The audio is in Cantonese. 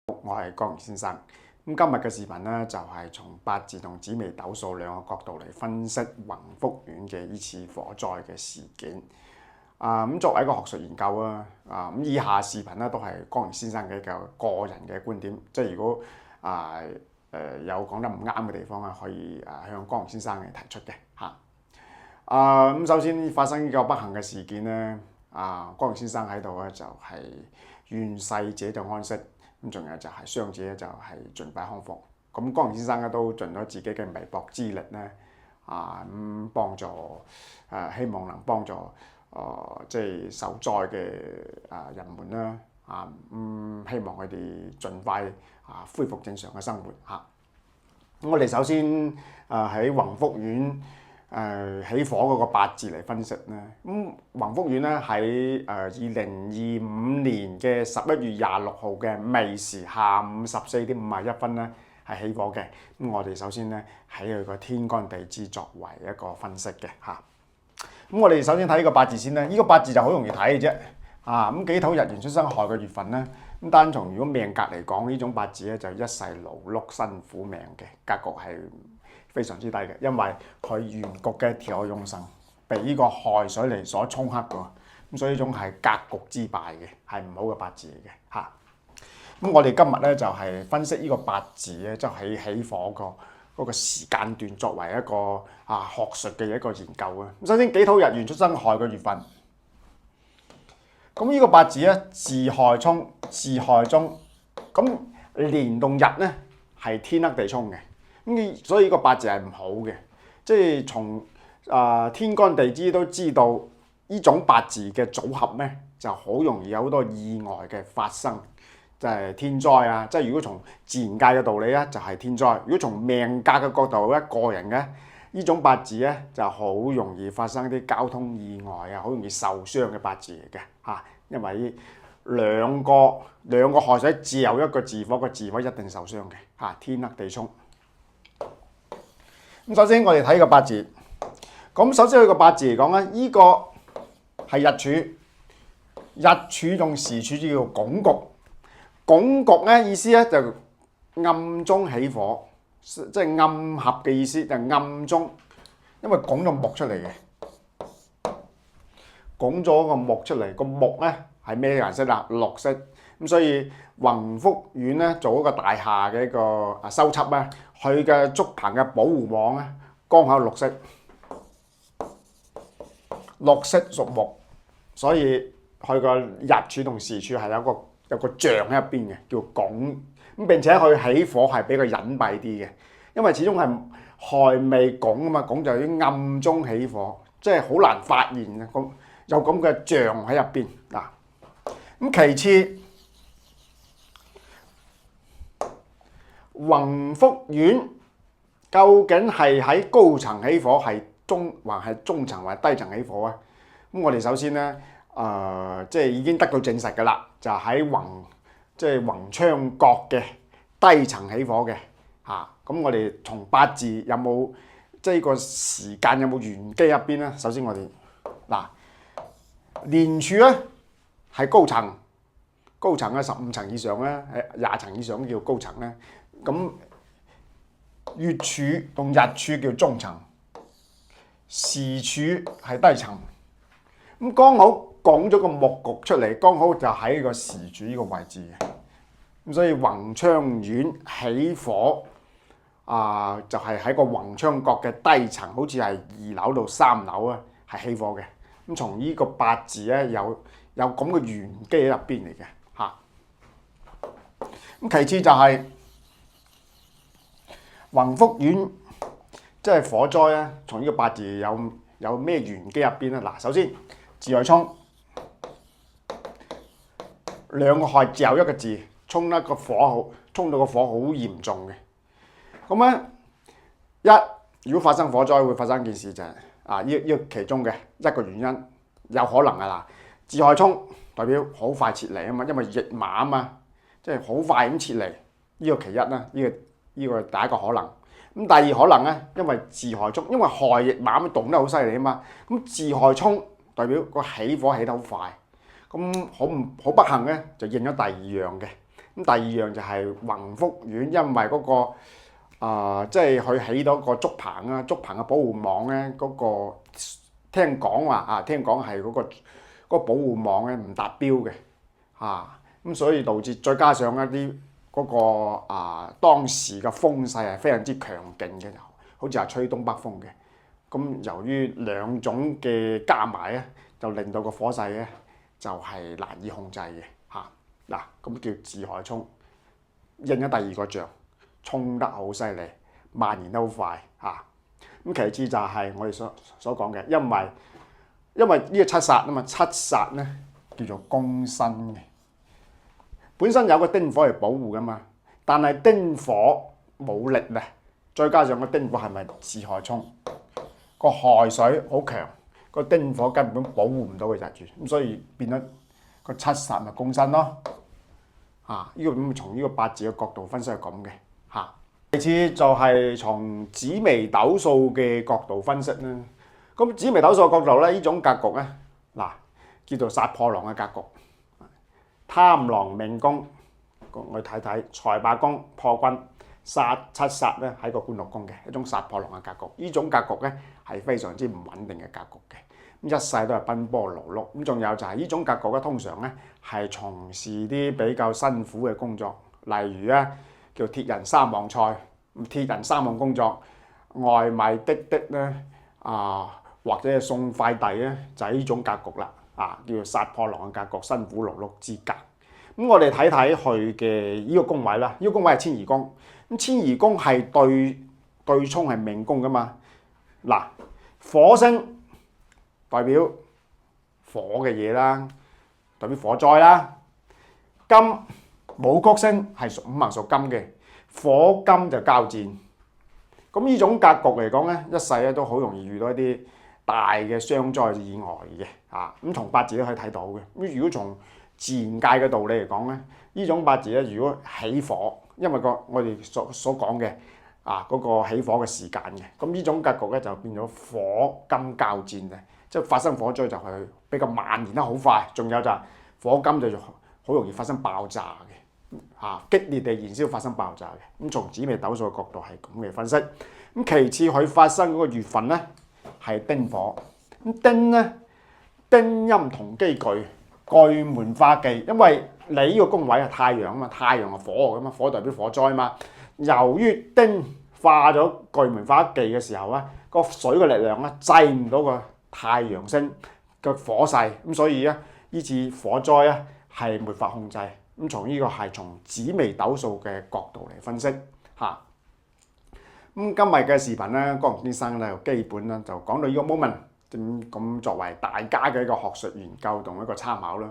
我係江如先生。今日嘅視頻咧就係從八字同紫微斗數兩個角度嚟分析宏福苑嘅呢次火災嘅事件。作為一個學術研究以下視頻咧都係江如先生嘅一個個人嘅觀點，即係如果有講得唔啱嘅地方啊，可以向江如先生提出嘅嚇。首先發生呢個不幸嘅事件咧，江如先生喺度咧就係願逝者就安息。咁仲有就係傷者就係盡快康復。咁江如先生咧都盡咗自己嘅微薄之力咧，幫助希望能幫助即係受災嘅人們啦，希望佢哋盡快恢復正常嘅生活嚇。咁我哋首先喺宏福苑起火嗰個八字嚟分析咧，宏福苑咧喺2025年嘅11月26號嘅未時下午14:51咧係起火嘅。咁我哋首先咧喺佢個天干地支作為一個分析嘅嚇。咁我哋首先睇呢個八字先咧，呢個八字就好容易睇嘅啫。咁己土日元出生亥嘅月份咧，咁單從如果命格嚟講，呢種八字咧就一世勞碌辛苦命嘅格局係非常之低嘅，因為佢原局嘅調亥用神被呢個亥水嚟所沖克嘅，咁所以呢種係格局之敗嘅，係唔好嘅八字嚟嘅嚇。咁我哋今日咧就係分析呢個八字咧，即係起火嗰個時間段作為一個學術嘅一個研究啊。咁首先己土日元出生亥嘅月份，咁呢個八字咧自亥沖，自亥中，咁年同日咧係天克地沖嘅。咁所以呢個八字係唔好嘅，即係從天干地支都知道呢種八字嘅組合咧，就好容易有好多意外嘅發生，就係天災啊！即係如果從自然界嘅道理咧，就係天災；如果從命格嘅角度咧，個人嘅呢種八字咧，就好容易發生啲交通意外啊，好容易受傷嘅八字嚟嘅嚇。因為兩個亥水自有一個自火，個自火一定受傷嘅嚇，天克地沖。咁首先我哋睇個八字，咁首先佢個八字嚟講咧，呢個係日柱，日柱用時柱叫做拱局，拱局咧意思咧就暗中起火，即係暗合嘅意思，就暗中，因為拱咗木出嚟嘅，拱咗個木出嚟，個木咧係咩顏色啊？綠色，咁所以宏福苑咧做一個大廈嘅一個修葺咧。佢嘅竹棚嘅保護網咧，剛好綠色，綠色屬木，所以佢個日柱同時柱係有個象喺入邊嘅，叫拱。咁並且佢起火係比較隱蔽啲嘅，因為始終係亥未拱啊嘛，拱就要暗中起火，即係好難發現嘅。咁有咁嘅象喺入邊嗱。咁其次，宏福苑究竟係喺高層起火，係還係中層或低層起火啊？咁我哋首先咧，即係已經得到證實㗎啦，就喺宏昌角嘅低層起火嘅嚇。咁我哋從八字有冇即係個時間有冇玄機入邊咧？首先我哋年柱咧係高層嘅15層以上咧，係20層以上叫高層咧。咁月柱同日柱叫中層，時柱係低層。咁剛好講咗個木局出嚟，剛好就喺個時柱呢個位置嘅。咁所以宏昌苑起火就係喺個宏昌角嘅低層，好似係2樓到3樓啊，係起火嘅。咁從呢個八字咧有咁嘅玄機喺入邊嚟嘅嚇。咁其次就係宏福苑即係火災咧，從呢個八字有咩玄機入邊咧？嗱，首先自亥沖，兩個亥自有一個字，沖到個火好嚴重嘅。咁咧如果發生火災會發生件事就係呢個其中嘅一個原因，有可能啊嗱，自亥沖代表好快撤離啊嘛，因為驛馬啊嘛，即係好快咁撤離，呢個其一啦，呢個第一個可能。咁第二可能咧，因為自亥沖，因為亥驛馬咁動得好犀利啊嘛，咁自亥沖代表個起火起得好快，咁好不幸咧就應咗第二樣嘅。咁第二樣就係宏福苑，因為嗰個即係佢起到個竹棚啊，竹棚嘅保護網咧，嗰個聽講話聽講係嗰個保護網咧唔達標嘅咁所以導致再加上一啲嗰個當時嘅風勢係非常之強勁嘅，好似係吹東北風嘅。咁由於兩種嘅加埋咧，就令到個火勢咧就係難以控制嘅嗱，咁叫自害衝，應咗第二個象，衝得好犀利，蔓延得好快咁其次就係我哋所講嘅，因為呢個七煞啊嘛，七煞咧叫做攻身嘅，本身有個丁火嚟保護噶嘛，但係丁火冇力咧，再加上個丁火係咪自害衝？個害水好強，個丁火根本保護唔到佢日住，咁所以變咗個七煞咪攻身咯。呢個咁從呢個八字嘅角度分析係咁嘅其次就係從紫微斗數嘅角度分析啦。咁紫微斗數嘅角度咧，呢種格局咧叫做殺破狼嘅格局，貪狼命宮，我哋睇睇財帛宮破軍。殺七煞咧喺個官祿宮嘅一種殺破狼嘅格局，呢種格局咧係非常之唔穩定嘅格局嘅，咁一世都係奔波勞碌。咁仲有就係呢種格局咧，通常咧係從事啲比較辛苦嘅工作，例如咧叫鐵人三旺菜，鐵人三旺工作，外賣滴滴咧或者係送快遞咧，就係呢種格局啦叫做殺破狼嘅格局，辛苦勞碌之格。咁我哋睇睇佢嘅呢個宮位啦，呢個宮位係遷移宮。咁遷移宮係對沖係命宮噶嘛？火星代表火嘅嘢啦，代表火災啦。金武曲星係屬五行屬金嘅，火金就交戰。咁呢種格局嚟講咧，一世咧都好容易遇到一啲大嘅傷災意外嘅咁從八字都可以睇到嘅。咁如果從自然界嘅道理嚟講咧，呢種八字咧，如果起火，因為我哋所講嘅嗰個起火嘅時間嘅，咁呢種格局咧就變咗火金交戰嘅，即係發生火災就係比較蔓延得好快，仲有就係火金就好容易發生爆炸嘅激烈地燃燒發生爆炸嘅。咁從紫微斗數嘅角度係咁嘅分析。咁其次佢發生嗰個月份咧係丁火，咁丁咧丁陰同機巨。巨門化忌，因為你呢個宮位係太陽啊嘛，太陽係火㗎嘛，火代表火災嘛。由於丁化咗巨門化忌嘅時候咧，個水嘅力量咧制唔到個太陽星嘅火勢，咁所以咧呢次火災咧係沒法控制。咁從呢個係從紫微斗數嘅角度嚟分析咁今日嘅視頻咧，江龍先生咧基本咧就講到呢個 moment。咁作為大家嘅一個學術研究同一個參考啦